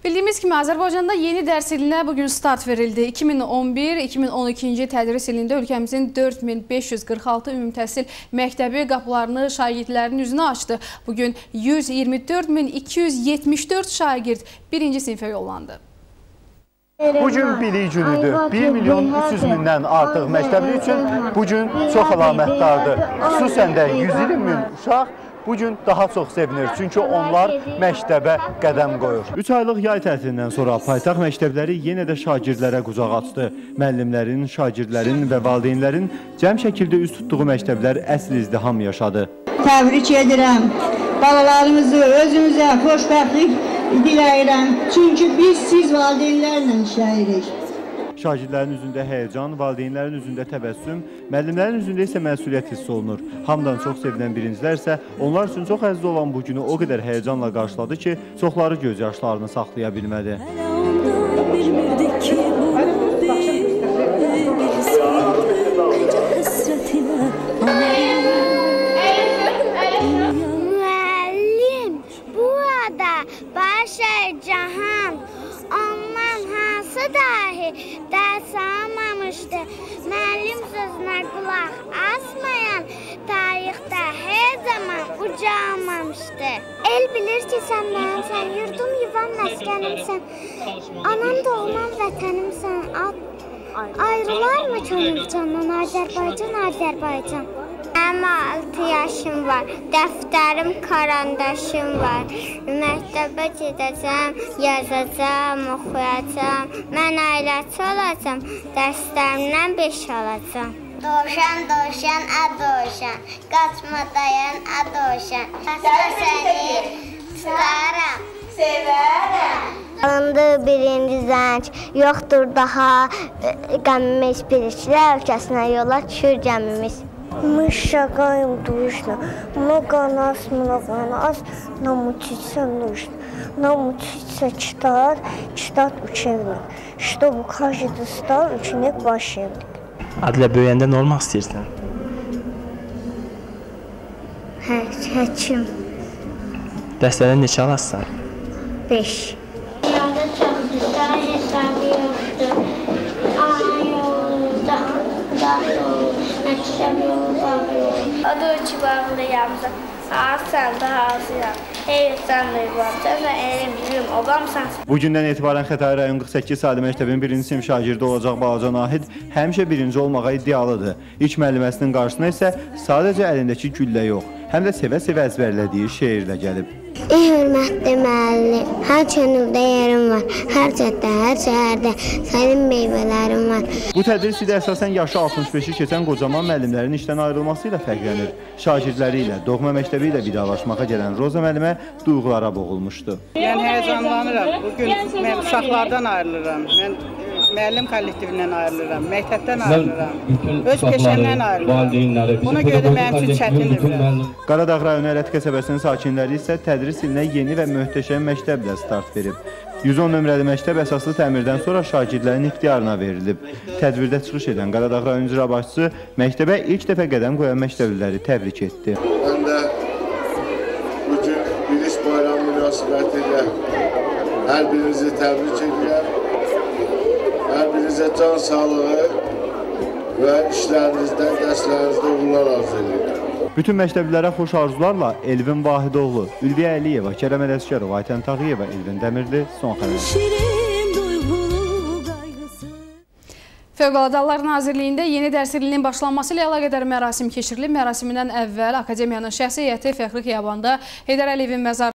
Bildiyimiz kimi Azərbaycanda yeni dərs ilinə bugün start verildi. 2011-2012-ci tədris ilində ölkəmizin 4546 ümumi təhsil məktəbi qapılarını şagirdlərin üzünə açdı. Bugün 124274 şagird birinci sinifə yollandı. Bugün bilik günüdür. 1.300.000-dən artıq məktəbli üçün bugün çox əlamətdardır. Xüsusən də 120 min uşaq bugün daha çox sevinir, çünki onlar məktəbə qədəm qoyur. 3 aylıq yay tətilindən sonra paytaxt məktəbləri yenə də şagirdlərə qucaq açdı. Müəllimlərin, şagirdlərin və valideynlərin cəm şəkildə üz tutduğu məktəblər əsl izdiham yaşadı. Təbrik edirəm. Balalarımızı özümüzə xoşbəxtlik diləyirəm. Çünki biz siz valideynlərlə işləyirik. Şagirdlərin üzündə həyəcan, valideynlərin üzündə təbəssüm, müəllimlərin üzündə isə məsuliyyət hiss olunur. Hamıdan çox sevinən birincilər isə onlar üçün çox əziz olan bu günü o qədər həyəcanla qarşıladı ki, çoxları göz yaşlarını saxlaya bilmədi. Müəllim, burada başa cahan, ondan hansı dahi dərs almamışdı. Müəllim sözünə qulaq asmayan tarixdə hər zaman ucalmamışdı. El bilir ki, sən mənimsən, yurdum, yuvam, məskənimsən, anam, doğmam, vətənimsən. Ayrılar mı könül candan, Azərbaycan, Azərbaycan? Mənim 6 yaşım var, dəftərim, karandaşım var. Məktəbə gedəcəm, yazacam, oxuyacam. Mən ailəçi olacam, dərslərimdən 5 alacam. Dovşan, dovşan, a dovşan, qaçma dayan, a dovşan. Qaçma səni tutarım, sevərəm. Alındı birinci zəng, yoxdur daha qəmimiz biliklər ölkəsinə yola düşür gəmimiz. Mışaqayım duyuşla, mnoqanas, namuçitsə nuşla, namuçitsə çitar, çitat üçevlik. Что bu каждый стал ученик başevlik. Adilə, böyüyəndə nə olmaq istəyirsən? Həkim. Dərslərdən neçə alasın? 5. Yolda çox güzel hesabı yoxdur. Ana yolda olur, məktəb yolu bağlıyor. Odur ki, bağlıyam, sən də hazıyam. Hey, sən də yuvarsan, sən elim, bilim, obamsan. Bugündən etibarən Xətai rayon 48 saylı məktəbin birinci sinif şagirdi olacaq balaca Nahid həmişə birinci olmağa iddialıdır. İlk müəlliməsinin qarşısına isə sadəcə əlindəki güllə yox, həm də sevə-sevə əzbərlədiyi şeirlə gəlib. Ey hörmətli müəllim, hər könüldə yerim var, hər cəddə, hər şəhərdə sənin meyvələrim var. Bu tədris ili əsasən yaşı 65-i keçən qocaman müəllimlərin işdən ayrılması ilə fərqlənir. Şagirdləri ilə, doğma məktəbi ilə vidalaşmağa gələn Roza müəllimə duyğulara boğulmuşdu. Mən həyəcanlanıram, bugün mən uşaqlardan ayrılıram, mən müəllim kollektivindən ayrılıram, məktəbdən ayrılıram, öz peşəmdən ayrılıram. Buna görə mənim üçün çətindir biraz. Qaradağ rayonu Ələt qəsəbəsinin sakinləri isə tədris ilinə yeni və möhtəşəm məktəblə start verib. 110 nömrəli məktəb əsaslı təmirdən sonra şagirdlərin ixtiyarına verilib. Tədbirdə çıxış edən Qaradağ rayon icra başçısı məktəbə ilk dəfə qədəm qoyan məktəbliləri təbrik etdi. Mən də bugün biliş bayramı münasibətilə hər birinizi təbrik edirəm. Hər birinizə can sağlığı və işlərinizdə, dərslərinizdə uğurlar arzu edirəm. Bütün məktəblilərə xoş arzularla Elvin Vahidoğlu, Ülviyə Əliyeva, Kərəm Ələsgərov, Aytən Tağıyeva, Elvin Dəmirli, son xəbər. Fövqəladə Hallar Nazirliyində yeni dərs ilinin başlanması ilə əlaqədar mərasim keçirilib. Mərasimindən əvvəl Akademiyanın şəxsi heyəti Fəxri Xiyabanda Heydər Əliyevin məzarı